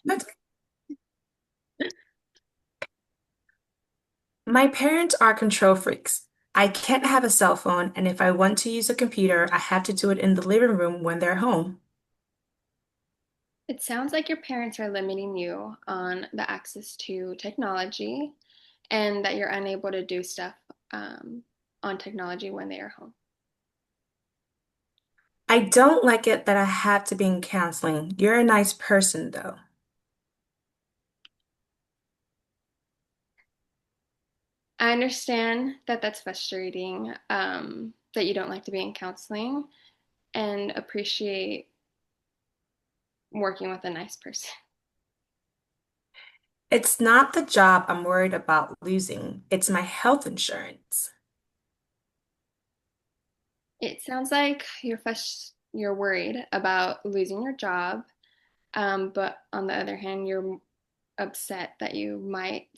That's My parents are control freaks. I can't have a cell phone, and if I want to use a computer, I have to do it in the living room when they're home. It sounds like your parents are limiting you on the access to technology and that you're unable to do stuff on technology when they are home. I don't like it that I have to be in counseling. You're a nice person, though. I understand that that's frustrating, that you don't like to be in counseling and appreciate working with a nice person. It's not the job I'm worried about losing, it's my health insurance. It sounds like you're worried about losing your job, but on the other hand, you're upset that you might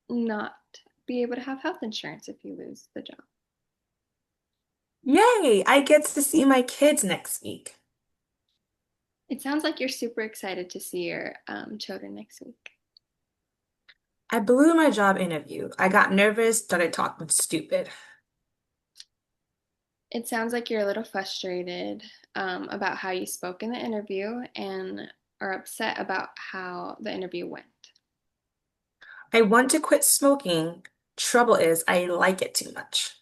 not be able to have health insurance if you lose the job. Yay! I get to see my kids next week. It sounds like you're super excited to see your children next week. I blew my job interview. I got nervous, started talking stupid. It sounds like you're a little frustrated about how you spoke in the interview and are upset about how the interview went. I want to quit smoking. Trouble is, I like it too much.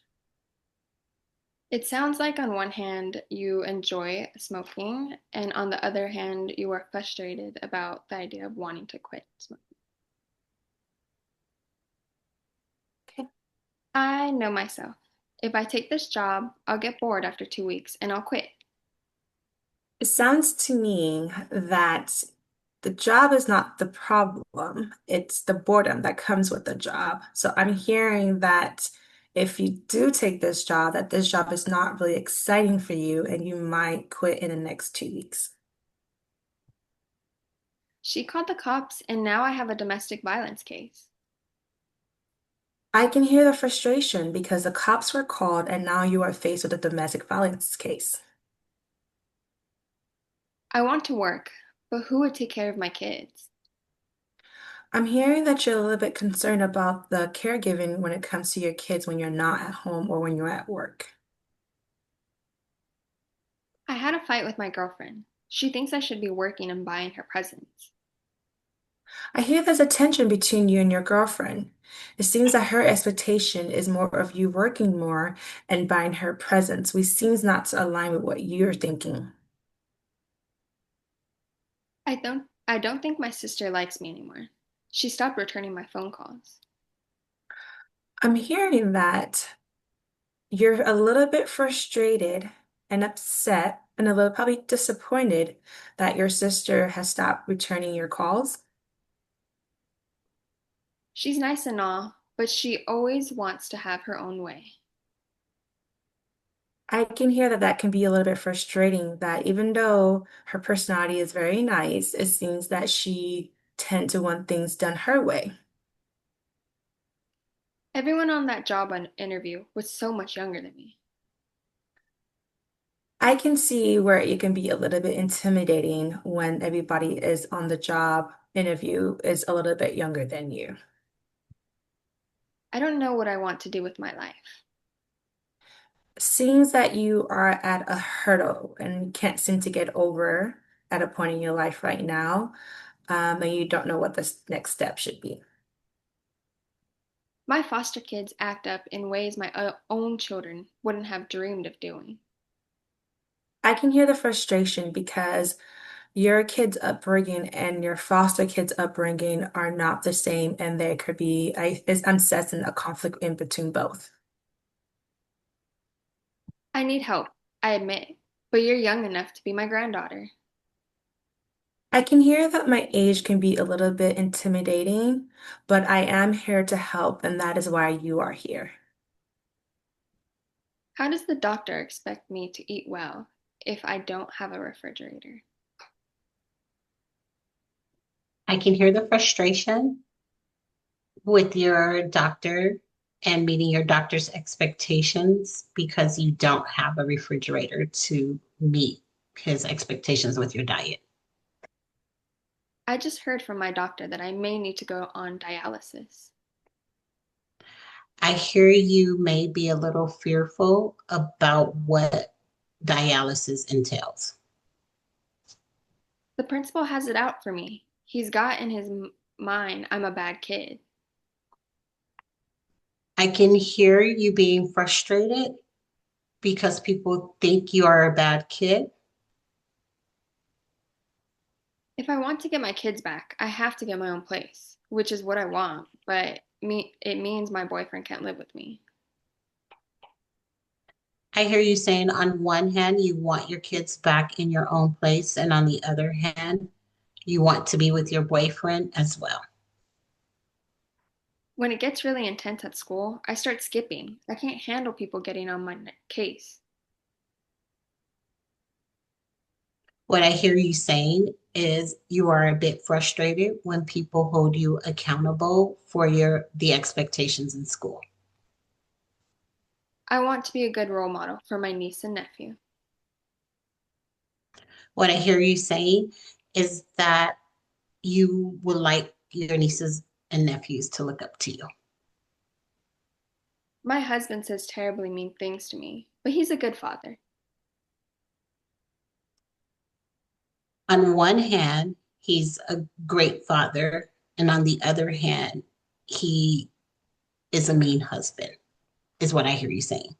It sounds like, on one hand, you enjoy smoking, and on the other hand, you are frustrated about the idea of wanting to quit smoking. Okay. I know myself. If I take this job, I'll get bored after 2 weeks and I'll quit. It sounds to me that the job is not the problem, it's the boredom that comes with the job. So I'm hearing that if you do take this job, that this job is not really exciting for you and you might quit in the next 2 weeks. She called the cops, and now I have a domestic violence case. I can hear the frustration because the cops were called and now you are faced with a domestic violence case. I want to work, but who would take care of my kids? I'm hearing that you're a little bit concerned about the caregiving when it comes to your kids when you're not at home or when you're at work. I had a fight with my girlfriend. She thinks I should be working and buying her presents. I hear there's a tension between you and your girlfriend. It seems that her expectation is more of you working more and buying her presents, which seems not to align with what you're thinking. I don't think my sister likes me anymore. She stopped returning my phone calls. I'm hearing that you're a little bit frustrated and upset and a little probably disappointed that your sister has stopped returning your calls. She's nice and all, but she always wants to have her own way. I can hear that that can be a little bit frustrating, that even though her personality is very nice, it seems that she tend to want things done her way. Everyone on that job interview was so much younger than me. I can see where it can be a little bit intimidating when everybody is on the job interview is a little bit younger than you. I don't know what I want to do with my life. Seems that you are at a hurdle and can't seem to get over at a point in your life right now, and you don't know what the next step should be. My foster kids act up in ways my own children wouldn't have dreamed of doing. I can hear the frustration because your kid's upbringing and your foster kid's upbringing are not the same, and there could be, I'm sensing a conflict in between both. I need help, I admit, but you're young enough to be my granddaughter. I can hear that my age can be a little bit intimidating, but I am here to help, and that is why you are here. How does the doctor expect me to eat well if I don't have a refrigerator? I can hear the frustration with your doctor and meeting your doctor's expectations because you don't have a refrigerator to meet his expectations with your diet. I just heard from my doctor that I may need to go on dialysis. I hear you may be a little fearful about what dialysis entails. The principal has it out for me. He's got in his mind I'm a bad kid. I can hear you being frustrated because people think you are a bad kid. If I want to get my kids back, I have to get my own place, which is what I want, but it means my boyfriend can't live with me. I hear you saying on one hand, you want your kids back in your own place, and on the other hand, you want to be with your boyfriend as well. When it gets really intense at school, I start skipping. I can't handle people getting on my case. What I hear you saying is you are a bit frustrated when people hold you accountable for the expectations in school. I want to be a good role model for my niece and nephew. What I hear you saying is that you would like your nieces and nephews to look up to you. My husband says terribly mean things to me, but he's a good father. On one hand, he's a great father, and on the other hand, he is a mean husband, is what I hear you saying.